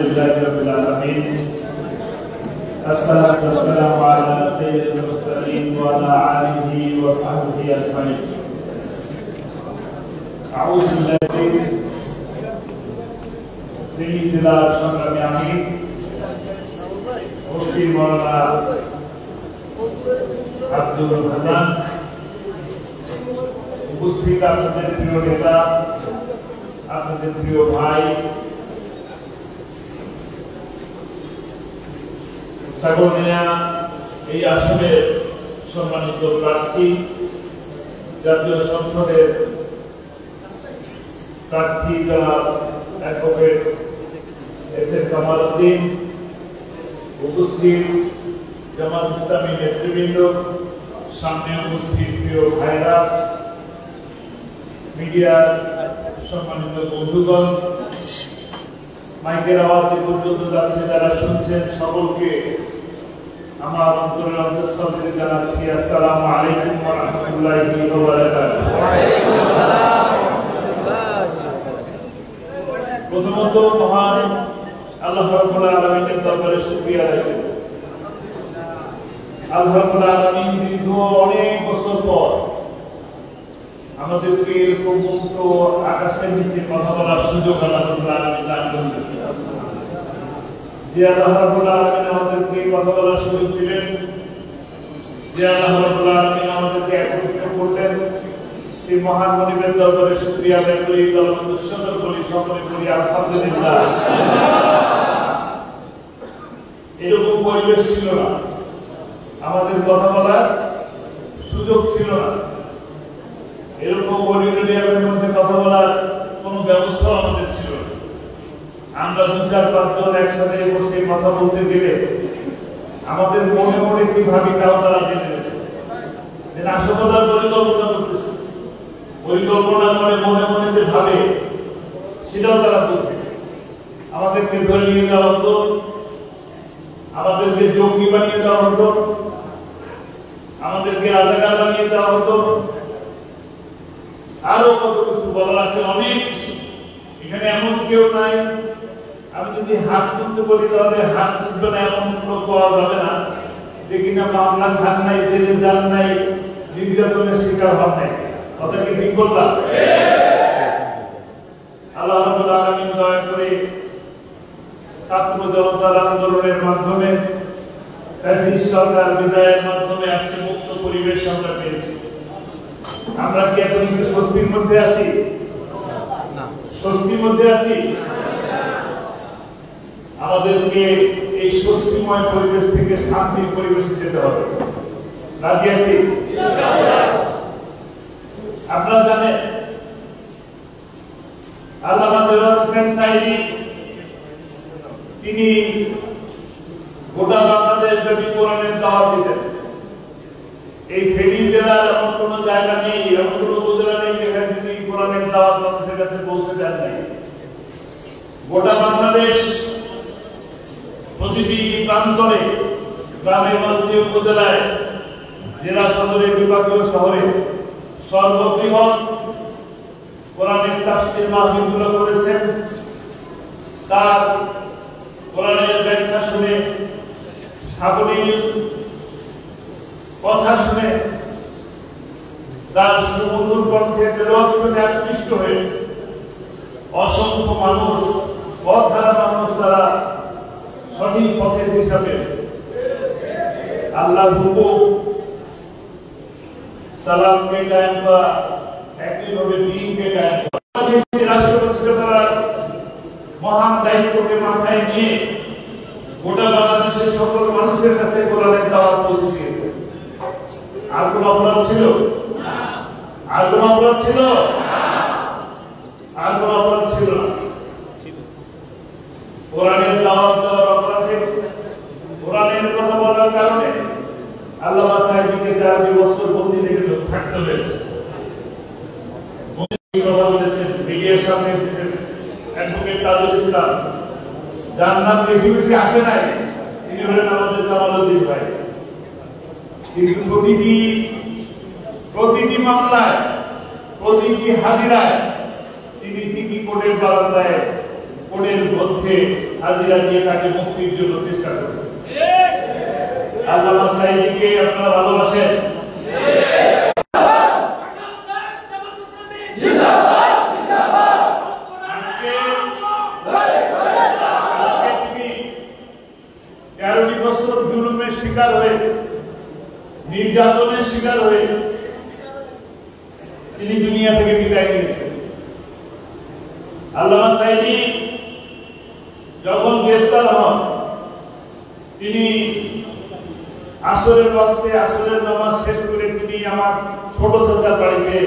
لله رب العالمين الصلاة والسلام على سيد المرسلين وعلى آله وصحبه أجمعين أعوذ بالله سيدنا সংগ্রামী আমির মুফতি মাওলানা আব্দুল হান্নান উপস্থিত আপনাদের প্রিয় নেতা আপনাদের প্রিয় ভাই সাগরনিয়া এই আসনের সম্মানিত প্রার্থী জাতীয় সংসদের প্রার্থী জনাব অ্যাডভোকেট এস.এম. কামাল উদ্দিন, উপস্থিত জামাত ইসলামী নেতৃবৃন্দ, সামনে উপস্থিত প্রিয় ভাইরা, মিডিয়ার সম্মানিত বন্ধুগণ, মাইকের আওয়াজ পর্যন্ত যাচ্ছে যারা শুনছেন সকলকে আমার অন্তরের অন্তঃস্থল থেকে জানাচ্ছি আসসালামু আলাইকুম ওয়া রাহমাতুল্লাহি ওয়া বারাকাতুহু। ওয়া আলাইকুম আসসালাম। প্রথমত মহান আল্লাহ রাব্বুল আলামিনের দরবারে শুকরিয়া আদায় করি। আল্লাহ রাব্বুল আলামিন দীর্ঘ অনেক বছর পর আমাদেরকে এরকম মুক্ত আকাশের নিচে কথা বলার সুযোগ আল্লাহ রাব্বুল আলামিন দান করলেন। যে আল্লাহ রাব্বুল আলামিন আমাদেরকে কথা বলার সুযোগ দিলেন, যে আল্লাহ রাব্বুল আলামিন আমাদেরকে একত্রিত করলেন, সেই মহান মনিবের দরবারে শুকরিয়া আদায় করি, দলবদ্ধ করি, সকলে করি আলহামদুলিল্লাহ। এরকম পরিবেশ ছিল না, আমাদের কথা বলার সুযোগ ছিল না, এরকম অডিটোরিয়ামের মধ্যে কথা বলার কোনো ব্যবস্থা আমাদের ছিল না। আমরা 2-4-5 জন একসাথে বসে কথা বলতে গেলে আমাদের মনে মনে কি ভাবি তাও তারা জেনে নেবে যে নাশকতার পরিকল্পনা করতেছে, পরিকল্পনা করে মনে মনে যে ভাবে সেটাও তারা বুঝবে। আমাদেরকে ধরে নিয়ে যাওয়া হতো, আমাদেরকে জঙ্গি বানিয়ে দেওয়া হতো, আমাদেরকে রাজাকার বানিয়ে দেওয়া হতো, আরো কত কিছু বলার আছে অনেক। এখানে এমন কেউ নাই, আমি যদি হাত তুলতে বলি তাহলে হাত তুলবে না এমন লোক পাওয়া যাবে না যে কিনা মামলা খান নাই, জেলে যান নাই, নির্যাতনের শিকার হন নাই। কথা কি ঠিক বললাম? আল্লাহ রাব্বুল আলামিন দয়া করে ছাত্র জনতার আন্দোলনের মাধ্যমে, ফ্যাসিস্ট সরকার বিদায়ের মাধ্যমে আজকে মুক্ত পরিবেশ আমরা পেয়েছি। আমরা কি এখন একটু স্বস্তির মধ্যে আছি? স্বস্তির মধ্যে আছি? আমাদেরকে এই স্বস্তিময় পরিবেশ থেকে শান্তির পরিবেশে যেতে হবে। রাজি আছি? আপনারা জানেন আল্লামা দেওয়ান হোসেন সাইদি তিনি গোটা বাংলাদেশ ব্যাপী কোরআনের দাওয়াত দিতেন। এই ফেনী জেলার এমন কোন জায়গা নেই, এমন কোন উপজেলা নেই যেখানে তিনি কোরআনের দাওয়াত মানুষের কাছে পৌঁছে দেন নাই। গোটা বাংলাদেশ প্রতিটি প্রান্তরে, গ্রামে গঞ্জে, উপজেলায়, জেলা সদরে, বিভাগীয় শহরে সর্ববৃহৎ কোরআনের তাফসীর মাহফিলগুলো করেছেন। তার কোরআনের ব্যাখ্যা শুনে, সাবলীল কথা শুনে, তার সুমধুর কণ্ঠে তেলাওয়াত শুনে আকৃষ্ট হয়ে অসংখ্য মানুষ, পথহারা মানুষ, তারা সঠিক পথের দিশা পেয়েছে। আল্লাহর হুকুম সালামকে কায়েম করা, একইভাবে দ্বীনকে কায়েম করা, রাষ্ট্র প্রতিষ্ঠা করার মহান দায়িত্বকে মাথায় নিয়ে গোটা বাংলাদেশের সকল মানুষের কাছে কোরআনের দাওয়াত পৌঁছে দিয়েছে। আর কোন অপরাধ ছিল? আর কোন অপরাধ ছিল? আর কোন অপরাধ ছিল না। কোরআনের দাওয়াত দেওয়ার অপরাধে, কোরআনের কথা বলার কারণে আল্লামা সাইদিকে 4 বছর বন্দী থেকে থাকতে হয়েছে। কথা বলেছেন মিডিয়ার সামনে অ্যাডভোকেট তাজুল ইসলাম, যার নাম বেশি বেশি আসে নাই, তিনি হলেন আমাদের কামাল উদ্দিন ভাই। কিন্তু প্রতিটি মামলায়, প্রতিটি হাজিরায় তিনি ঠিকই কোর্টের বারান্দায়, কোর্টের মধ্যে হাজিরা দিয়ে তাকে মুক্তির জন্য চেষ্টা করেছে। আল্লামা সাঈদীকে আপনারা ভালোবাসেন? আজকে 13 বছর জুলুমের শিকার হয়ে, নির্যাতনের শিকার হয়ে তিনি দুনিয়া থেকে বিদায় নিয়েছেন। আল্লামা সাঈদী যখন গ্রেফতার হন, তিনি আসরের ওয়াক্তে আসরের নামাজ শেষ করে তিনি আমার ছোট চাচার বাড়িতে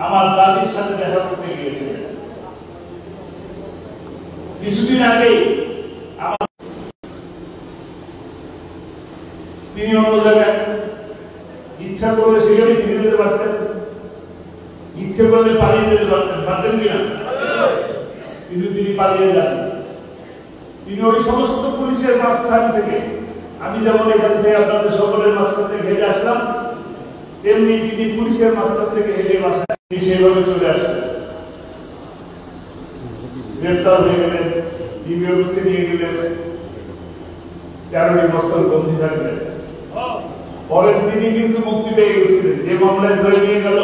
আমার দাদির সাথে দেখা করতে গিয়েছিলেন। কিছুদিন আগেই তিনি অন্য জায়গায় ইচ্ছা করলে সেখানে ফিরে যেতে পারতেন, ইচ্ছে করলে পালিয়ে যেতে পারতেন কিনা, কিন্তু তিনি পালিয়ে যান। তিনি ওই সমস্ত পুলিশের মাঝখান থেকে, আমি যেমন এখান থেকে আপনাদের সকলের মাঝখান থেকে হেঁটে আসলাম, তেমনি তিনি পুলিশের মাঝখান থেকে হেঁটে বাসায় সেভাবে চলে আসলেন। গ্রেপ্তার হয়ে গেলেন, ডিবি অফিসে নিয়ে গেলেন, 13 বছর বন্দী থাকলেন। পরের দিনই কিন্তু মুক্তি পেয়ে গেছিলেন। যে মামলায় ধরে নিয়ে গেল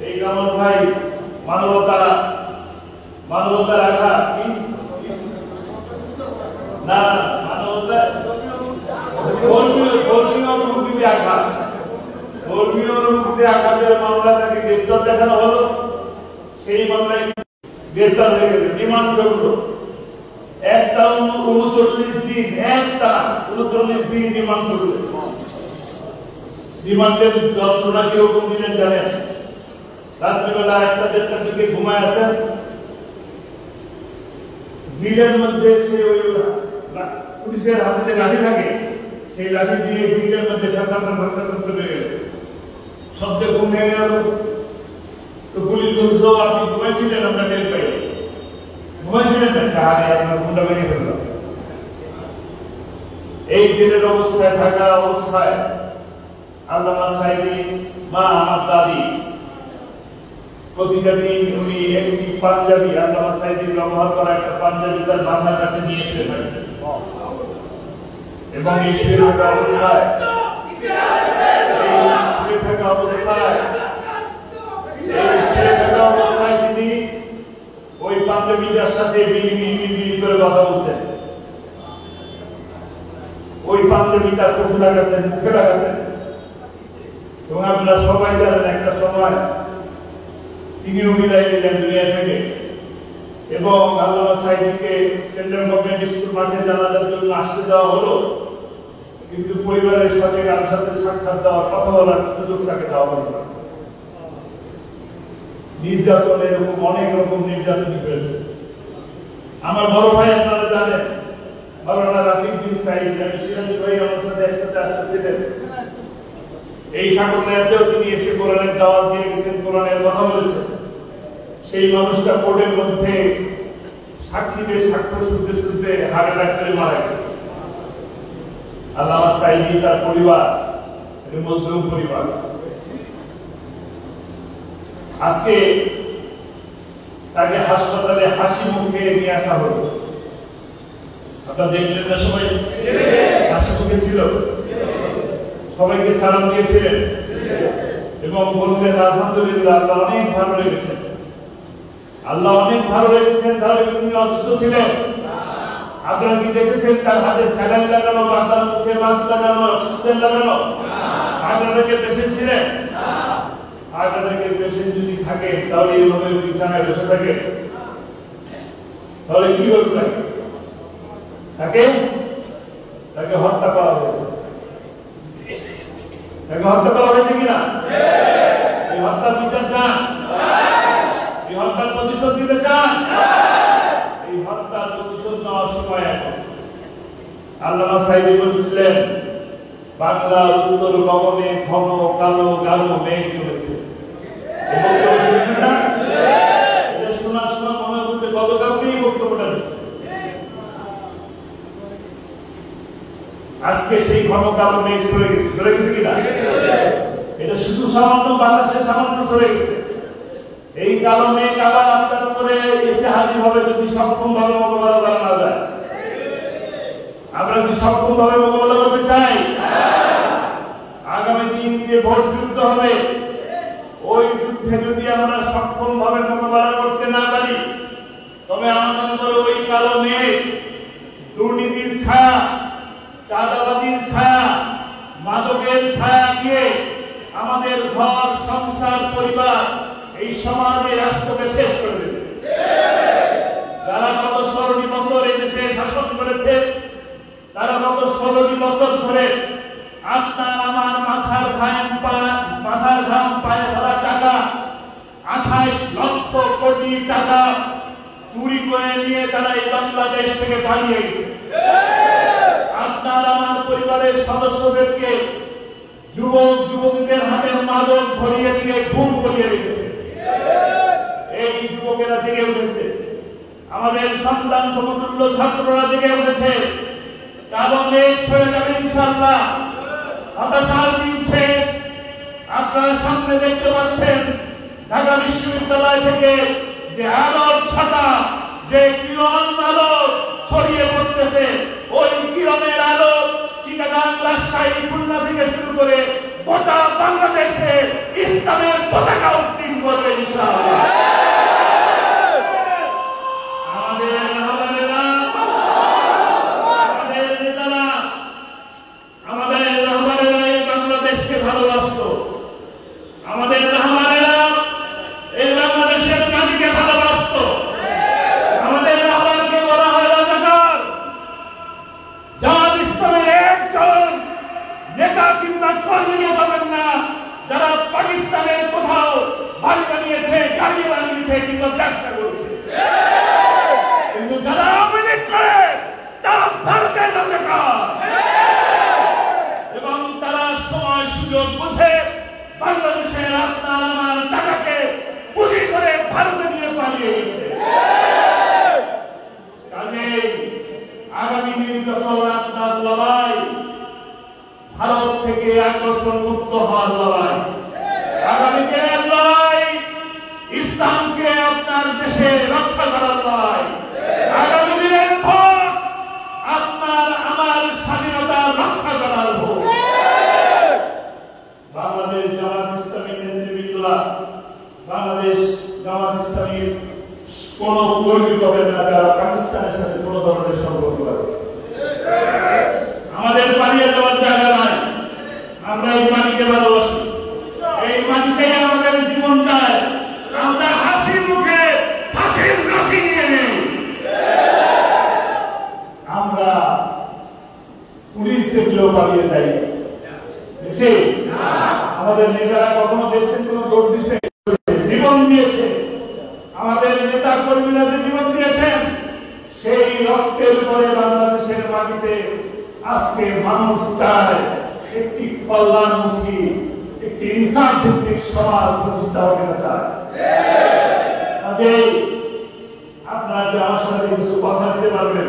এই কামাল ভাই মানবতা রাখা না, মানবতা ধর্মীয় অনুভূতি আঘাত, ধর্মীয় অনুভূতি আঘাতের মামলা তাকে গ্রেপ্তার দেখানো হলো। সেই মামলায় গ্রেপ্তার হয়ে গেল, রিমান্ড চললো 39 দিন, 39 দিন রিমান্ড চলল। রিমান্ডের যন্ত্রণা কিরকম দিলেন জানেন? রাত্রিবেলা 1-1:30টার দিকে ঘুমায় আছেন, বিলের মধ্যে সে ওই পুলিশের হাতে লাঠি থাকে, সেই লাঠি দিয়ে বিলের মধ্যে চলে গেল, শব্দে ঘুম ভেঙে গেল। তো পুলিশ বলছে, আপনি ঘুমাইছিলেন? আমরা টের পাই। ঘুমাইছিলেন না? তাহলে আপনার ঘুমটা ভেঙে ফেলল। এই জেলের অবস্থায় থাকা অবস্থায় আল্লামা সাঈদী মা আমার দাদি প্রতিটা দিন উনি একটি পাঞ্জাবি, আল্লামা সাঈদী ব্যবহার করা একটা পাঞ্জাবি তার মাথার কাছে নিয়ে এসে থাকতেন এবং এই শুয়ে থাকা অবস্থায় তিনি ওই পাঞ্জাবিটার সাথে বিলি করে কথা বলতেন। ওই পাঞ্জাবিটা চোখে লাগাতেন, মুখে লাগাতেন। এবং আপনারা সবাই জানেন একটা সময় তিনিও বিদায় নিলেন দুনিয়া থেকে এবং আল্লামা সাঈদীকে সেন্ট্রাল গভর্নমেন্ট স্কুল মাঠে জানাজার জন্য আসতে দেওয়া হলো, কিন্তু পরিবারের সাথে কার সাথে সাক্ষাৎ দেওয়ার, কথা বলার সুযোগ তাকে দেওয়া হলো না। নির্যাতন এরকম অনেক রকম নির্যাতন হয়েছে। আমার বড় ভাই আপনারা জানেন, মাওলানা রাফিক বিন সাঈদ, আমি সিরাজি ভাই আমার সাথে একসাথে আসতেছিলেন। এই সাগরনাথেও তিনি এসে কোরআনের দাওয়াত দিয়ে গেছেন, কোরআনের কথা বলেছেন। সেই মানুষটা কোর্টের মধ্যে সাক্ষীদের সাক্ষ্য শুনতে শুনতে হার্ট অ্যাটাক করে মারা গেছে। আল্লামা সাঈদী তার পরিবার মজলুম পরিবার। আজকে তাকে হাসপাতালে হাসি মুখে নিয়ে আসা হলো। আপনারা দেখলেন না, সবাই হাসি মুখে ছিল, সবাইকে সালাম দিয়েছিলেন এবং বললেন আলহামদুলিল্লাহ, আল্লাহ অনেক ভালো লেগেছেন, আল্লাহ অনেক ভালো লেগেছেন। তাহলে তিনি অসুস্থ ছিলেন? আপনারা কি দেখেছেন তার হাতে স্যালাইন লাগানো, মাথার মুখে মাস্ক লাগানো, অক্সিজেন লাগানো? আপনাদেরকে পেশেন্ট ছিলেন? আপনাদেরকে পেশেন্ট যদি থাকে তাহলে এইভাবে বিছানায় বসে থাকে, তাহলে কি করবে? তাকে হত্যা করা হয়েছে। তাকে হত্যা করা হয়েছে কিনা? এই হত্যার বিচার চান? এই হত্যার প্রতিশোধ দিতে চান? এই হত্যার প্রতিশোধ নেওয়ার সময় এখন আল্লামা সাঈদী বলেছিলেন, বাংলার উত্তর গগনে ঘন কালো গাঢ় মেঘ জমেছে। শোনার সময় মনে হচ্ছে গতকালকেই বক্তব্যটা দিচ্ছে। আজকে সেই ঘন কালো মেঘ সরে গেছে কিনা? এটা শুধু সামান্য বাতাসে সামান্য সরে গেছে। এই কালো মেঘ আবার আপনার উপরে এসে হাজির হবে যদি সক্ষম ভাবে মোকাবেলা করা না যায়। পরিবার এই সমাজে রাষ্ট্রকে শেষ করে দেবে। যারা গত 16 বছর এই দেশে শাসন করেছে, তারা গত 16 বছর ধরে আপনার আমার মাথার ঘাম পায়ে ভরা টাকা 28 লক্ষ কোটি টাকা চুরি করে নিয়ে তারা এই বাংলাদেশ থেকে পালিয়ে গেছে। আপনার আমার পরিবারের সদস্যদেরকে যুবক যুবতীদের হাতের মাদক ধরিয়ে দিয়ে খুন করিয়ে রেখেছে। এই যুবকেরা জেগে উঠেছে, আমাদের সন্তান সমতুল্য ছাত্ররা জেগে উঠেছে এবং এই হয়ে যাবে ইনশাআল্লাহ। হতাশার দিন শেষ। আপনারা সামনে দেখতে পাচ্ছেন ঢাকা বিশ্ববিদ্যালয় থেকে যে আলোর ছাতা, যে কিরণ আলো ছড়িয়ে পড়তেছে, ওই কিরণের আলো চিটাগাং, রাজশাহী, খুলনা থেকে শুরু করে গোটা বাংলাদেশে ইসলামের পতাকা উত্তীর্ণ করবে ইনশাআল্লাহ। যারা পাকিস্তানের কোথাও বাড়ি বানিয়েছে, গাড়ি বানিয়েছে কিংবা ব্যবসা করছে, কিন্তু যারা আওয়ামী লীগ করে তারা ভারতের রাজাকার এবং তারা সময় সুযোগ বুঝে বাংলাদেশের আপনার আমার টাকাকে পুঁজি করে ভারতে নিয়ে পালিয়ে গেছে। কাজেই আগামী নির্বাচন আপনার লড়াই ভারত থেকে আকর্ষণ মুক্ত হওয়ার লড়াই, আগামী দিনের লড়াই ইসলামকে আপনার দেশে রক্ষা করার লড়াই, আগামী দিনের ভোট আপনার আমার স্বাধীনতা রক্ষা করার ভোট। বাংলাদেশ জামাত ইসলামীর নেতৃবৃন্দরা, বাংলাদেশ জামাত ইসলামীর কোন কর্মী হবে না যারা পাকিস্তানের সাথে কোন ধরনের সম্পর্ক রাখে। আমাদের পালিয়ে যাওয়ার জায়গা নাই, আমরা এই মাটিকে ভালোবাসি, এই মাটিতে আমাদের জীবন যায়। আমরা হাসি মুখে ফাঁসির রশি নিয়ে নেই। আমরা পুলিশ দেখলেও পালিয়ে যাই। আমাদের নেতারা কখনো দেখছেন কোন দৌড় দিচ্ছে? জীবন দিয়েছে। আমাদের নেতা কর্মীরা যে জীবন দিয়েছেন, সেই রক্তের উপরে বাংলাদেশের মাটিতে আজকে মানুষ চায় একটি কল্যাণমুখী, একটি ইনসান ভিত্তিক সমাজ প্রতিষ্ঠা হতে চায়। আপনারা যে আমার সাথে কিছু কথা দিতে পারবেন,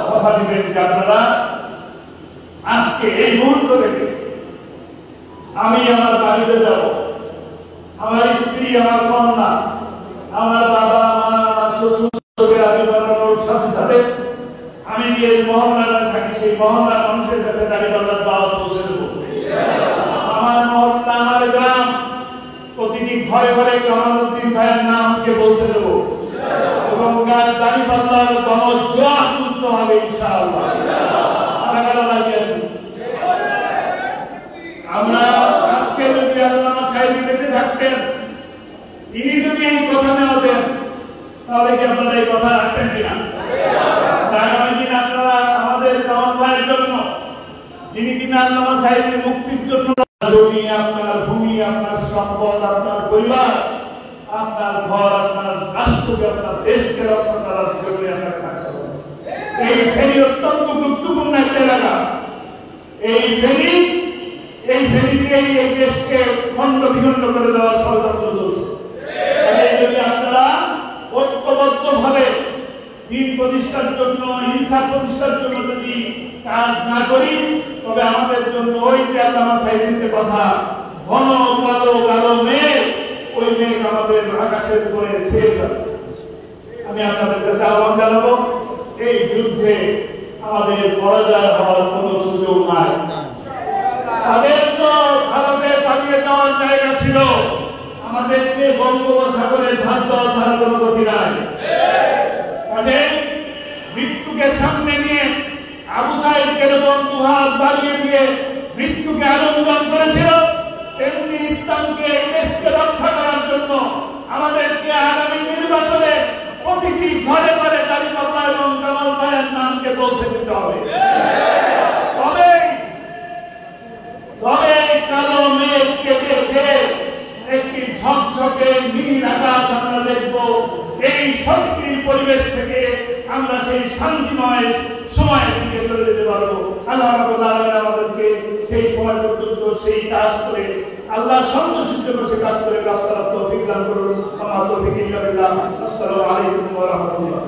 কথা দিবেন যে আপনারা আজকে এই মুহূর্ত থেকে আমি আমার বাড়িতে যাব, আমার স্ত্রী, আমার কন্যা, আমার বাবা মা, আমার শ্বশুর আদি বানানোর সাথে সাথে আমি যে মহল্লায় থাকি সেই মহল্লার মানুষের কাছে দাঁড়িপাল্লার দাওয়াত পৌঁছে দেব। আমার মহল্লা, আমার গ্রাম, প্রতিটি ঘরে ঘরে কামালউদ্দিন ভাইয়ের নামকে পৌঁছে দেব এবং দাঁড়িপাল্লার গণজোয়ার তুলতে হবে ইনশাআল্লাহ। আমরা আজকে যদি আল্লামা সাঈদী বেঁচে থাকতেন, তিনি যদি এই কথা নেওয়া দেন, তাহলে কি আপনারা এই কথা রাখতেন কিনা? আগামী দিন আপনারা আমাদের কামাল জন্য, যিনি কিনা আল্লামা সাঈদীর মুক্তির জন্য জমি, আপনার ভূমি, আপনার সম্পদ, আপনার পরিবার, আপনার ঘর, আপনার রাষ্ট্রকে, আপনার দেশকে রক্ষা করার জন্য আপনার থাকতে হবে। এই ফেরি অত্যন্ত গুরুত্বপূর্ণ একটা এলাকা। এই ফেরি দিয়েই এই দেশকে খণ্ড বিখণ্ড করে দেওয়ার ষড়যন্ত্র চলছে। যদি আপনারা ঐক্যবদ্ধ ভাবে দিন প্রতিষ্ঠার জন্য, ইনসাফ প্রতিষ্ঠার জন্য যদি কাজ না করি, তবে আমাদের জন্য ওই যে আল্লামা সাঈদীর কথা, ঘন কালো কালো মেঘ, ওই মেঘ আমাদের আকাশের উপরে ছেয়ে যাবে। আমি আপনাদের কাছে আহ্বান জানাবো, এই যুদ্ধে আমাদের পরাজয় হওয়ার কোনো সুযোগ নাই। তাদের তো ভারতে পালিয়ে যাওয়ার জায়গা ছিল, আমাদেরকে বঙ্গোপসাগরে ঝাঁপ দেওয়া ছাড়া কোনো গতি নাই। মৃত্যুকে সামনে নিয়ে আবু সাঈদ যখন দুহাত বাড়িয়ে দিয়ে মৃত্যুকে আলিঙ্গন করেছিল, তেমনি ইসলামকে দেশকে রক্ষা করার জন্য আমাদেরকে আগামী নির্বাচনে প্রতিটি ঘরে ঘরে দাঁড়িপাল্লা এবং কামাল ভাইয়ের নামকে পৌঁছে দিতে হবে। তবে কালো মেঘকে দেখে একটি ঝকঝকে নীল আকাশ আমরা দেখব। এই শক্তির পরিবেশ থেকে আমরা সেই শান্তিময় সময়ের দিকে চলে যেতে পারবো। আল্লাহ রাব্বুল আলামিন আমাদেরকে সেই সময় পর্যন্ত সেই কাজ করে আল্লাহ সন্তুষ্টির জন্য সে কাজ করে কাজ করার তৌফিক দান করুন। আমার তৌফিক ইল্লা বিল্লাহ। আসসালামু আলাইকুম ওয়া রাহমাতুল্লাহ।